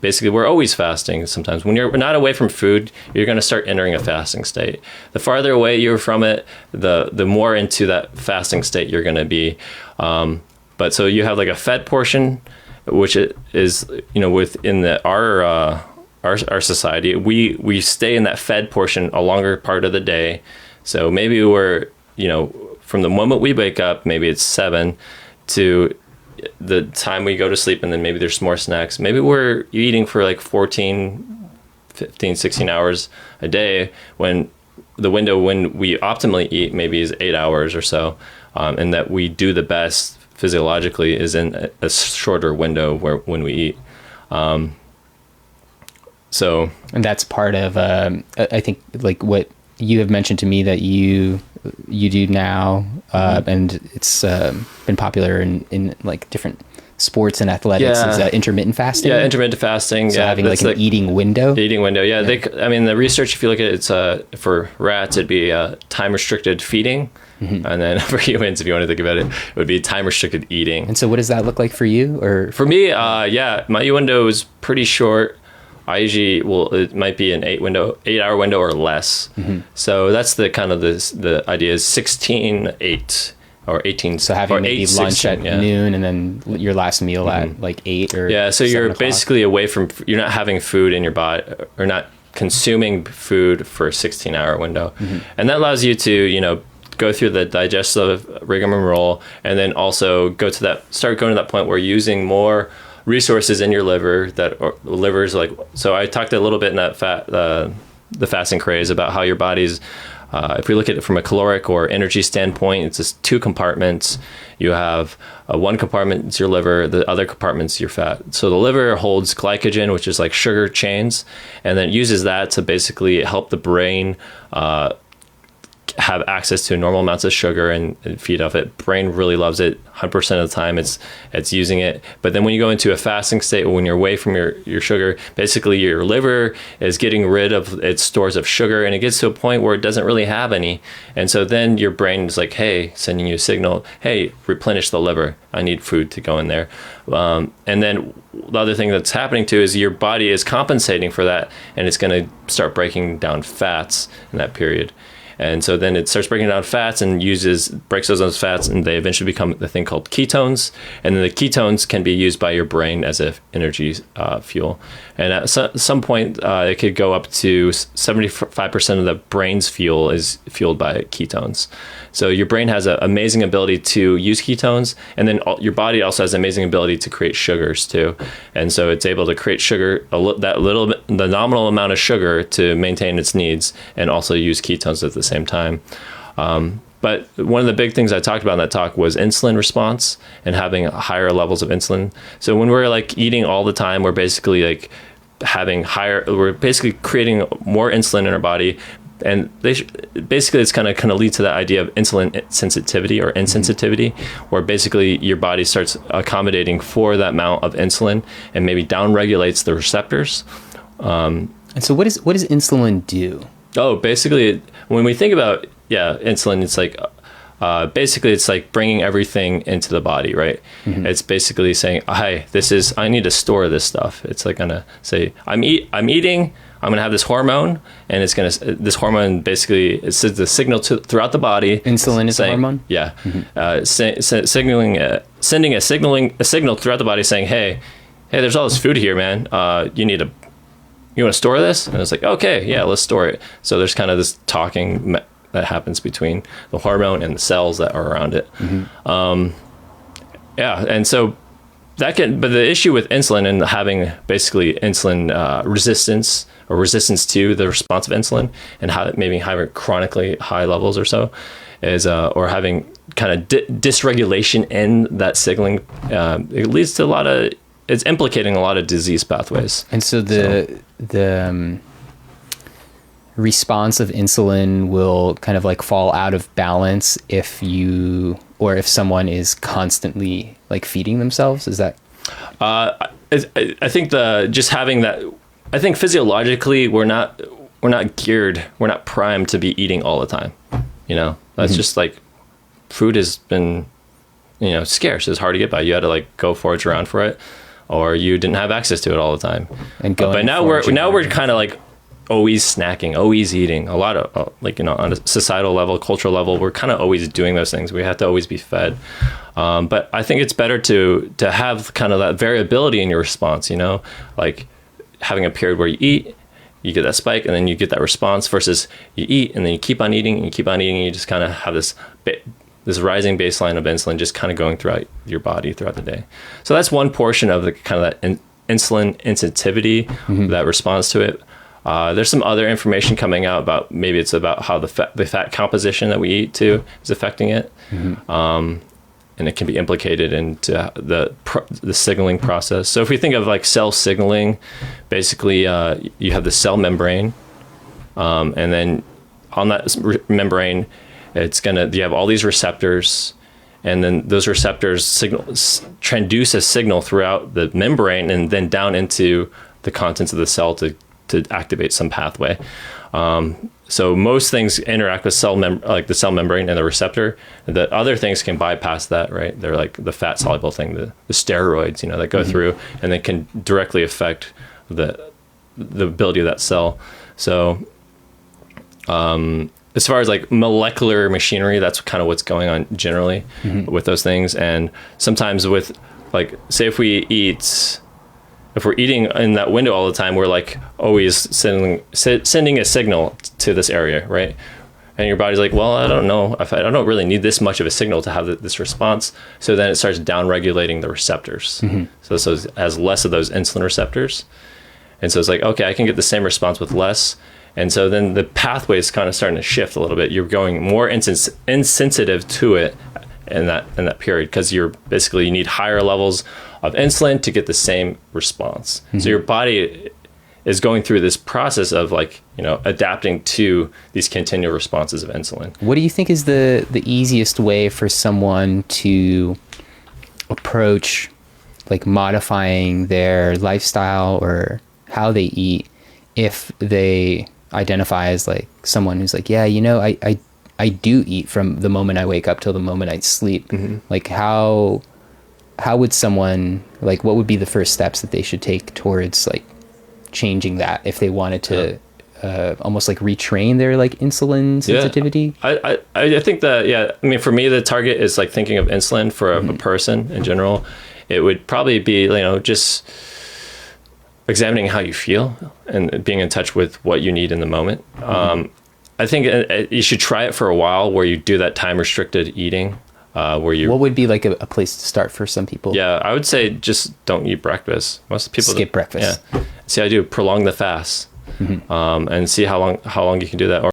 basically we're always fasting. Sometimes when you're not away from food, you're going to start entering a fasting state. The farther away you're from it, the more into that fasting state you're going to be. But so you have like a fed portion, which is, within our society, we stay in that fed portion a longer part of the day. So maybe we're, from the moment we wake up, maybe it's 7 to the time we go to sleep, and then maybe there's more snacks. Maybe we're eating for like 14, 15, 16 hours a day, when the window when we optimally eat maybe is 8 hours or so, and that we do the best physiologically is in a shorter window when we eat. And that's part of, I think, like what you have mentioned to me that you do now, and it's been popular in like different sports and athletics, is intermittent fasting. Yeah, intermittent fasting. So having like an eating window. Eating window, yeah. The research, if you look at it, it's for rats, it'd be time restricted feeding. Mm-hmm. And then for humans, if you want to think about it, it would be time restricted eating. And so what does that look like for you? Or for me, my window is pretty short. I usually it might be an 8-hour window or less. Mm-hmm. So that's the kind of the idea is 16-8 or 18. So having maybe lunch at noon and then your last meal at like 8 or so you're basically away from, you're not having food in your body or not consuming food for a 16-hour window. Mm-hmm. And that allows you to, go through the digestive rigmarole, and then also start going to that point where you're using more resources in your liver liver's like, so I talked a little bit in that the fasting craze about how your body's, if we look at it from a caloric or energy standpoint, it's just 2 compartments. You have one compartment, it's your liver, the other compartment's your fat. So the liver holds glycogen, which is like sugar chains, and then it uses that to basically help the brain have access to normal amounts of sugar and feed off it. Brain really loves it. 100% of the time it's using it. But then when you go into a fasting state, when you're away from your sugar, basically your liver is getting rid of its stores of sugar, and it gets to a point where it doesn't really have any. And so then your brain is like, hey, sending you a signal, hey, replenish the liver. I need food to go in there. And then the other thing that's happening too is your body is compensating for that, and it's going to start breaking down fats in that period. And so then it starts breaking down fats and breaks those fats, and they eventually become the thing called ketones. And then the ketones can be used by your brain as an energy fuel. And at some point, it could go up to 75% of the brain's fuel is fueled by ketones. So your brain has an amazing ability to use ketones, and then your body also has an amazing ability to create sugars too. And so it's able to create sugar, the nominal amount of sugar to maintain its needs, and also use ketones at the same time. But one of the big things I talked about in that talk was insulin response and having higher levels of insulin. So when we're like eating all the time, we're basically like we're basically creating more insulin in our body. And basically it's kind of lead to that idea of insulin sensitivity or insensitivity, where basically your body starts accommodating for that amount of insulin and maybe downregulates the receptors. And so what does insulin do? Oh, basically when we think about insulin, it's like basically it's like bringing everything into the body, right? Mm-hmm. It's basically saying, hey, I need to store this stuff. It's like gonna say, I'm eating. I'm going to have this hormone, and this hormone basically, it sends the signal throughout the body. Insulin is a hormone? Yeah. Mm-hmm. Sending a signal throughout the body saying, hey, there's all this food here, man. You want to store this? And it's like, okay, yeah, let's store it. So there's kind of this talking that happens between the hormone and the cells that are around it. Mm-hmm. And so but the issue with insulin and having basically insulin resistance or resistance to the response of insulin, and how maybe having chronically high levels or so is, or having kind of dysregulation in that signaling, it leads to it's implicating a lot of disease pathways. And so the response of insulin will kind of like fall out of balance if someone is constantly like feeding themselves. Is that? I think just having that. I think physiologically we're not primed to be eating all the time. That's mm-hmm. just like food has been, scarce. It's hard to get by. You had to like go forage around for it. or you didn't have access to it all the time. And but now we're kind of like always snacking, always eating. A lot of like, you know, on a societal level, cultural level, we're kind of always doing those things. We have to always be fed. But I think it's better to have kind of that variability in your response, you know, like having a period where you eat, you get that spike, and then you get that response, versus you eat and then you keep on eating and you keep on eating, and you just kind of have this rising baseline of insulin just kind of going throughout your body throughout the day. So that's one portion of the kind of that insulin sensitivity, that response to it. There's some other information coming out about, maybe it's about how the fat composition that we eat too is affecting it. And it can be implicated into the signaling process. So if we think of like cell signaling, basically you have the cell membrane, and then on that membrane, you have all these receptors, and then those receptors transduce a signal throughout the membrane and then down into the contents of the cell to activate some pathway. So most things interact with like the cell membrane and the receptor. The other things can bypass that, right? They're like the fat soluble thing, the steroids, you know, that go through, and they can directly affect the ability of that cell. So as far as like molecular machinery, that's kind of what's going on generally with those things. And sometimes with, like, say if we're eating in that window all the time, we're like always sending a signal to this area, right? And your body's like, well, I don't know, I don't really need this much of a signal to have this response. So then it starts down-regulating the receptors. So it has less of those insulin receptors. And so it's like, okay, I can get the same response with less. And so then the pathway is kind of starting to shift a little bit. You're going more insensitive to it in that period, because you need higher levels of insulin to get the same response. So your body is going through this process of, like, you know, adapting to these continual responses of insulin. What do you think is the easiest way for someone to approach, like, modifying their lifestyle or how they eat if they identify as like someone who's like, yeah, you know, I do eat from the moment I wake up till the moment I sleep. Like, how would someone, like, what would be the first steps that they should take towards like changing that if they wanted to almost like retrain their like insulin sensitivity? I think that, yeah, I mean, for me, the target is like thinking of insulin for a person in general. It would probably be, you know, just examining how you feel and being in touch with what you need in the moment. I think you should try it for a while, where you do that time restricted eating, where you... What would be like a place to start for some people? Yeah, I would say just don't eat breakfast. Most people skip breakfast. Yeah. See, I do prolong the fast, and see how long you can do that. Or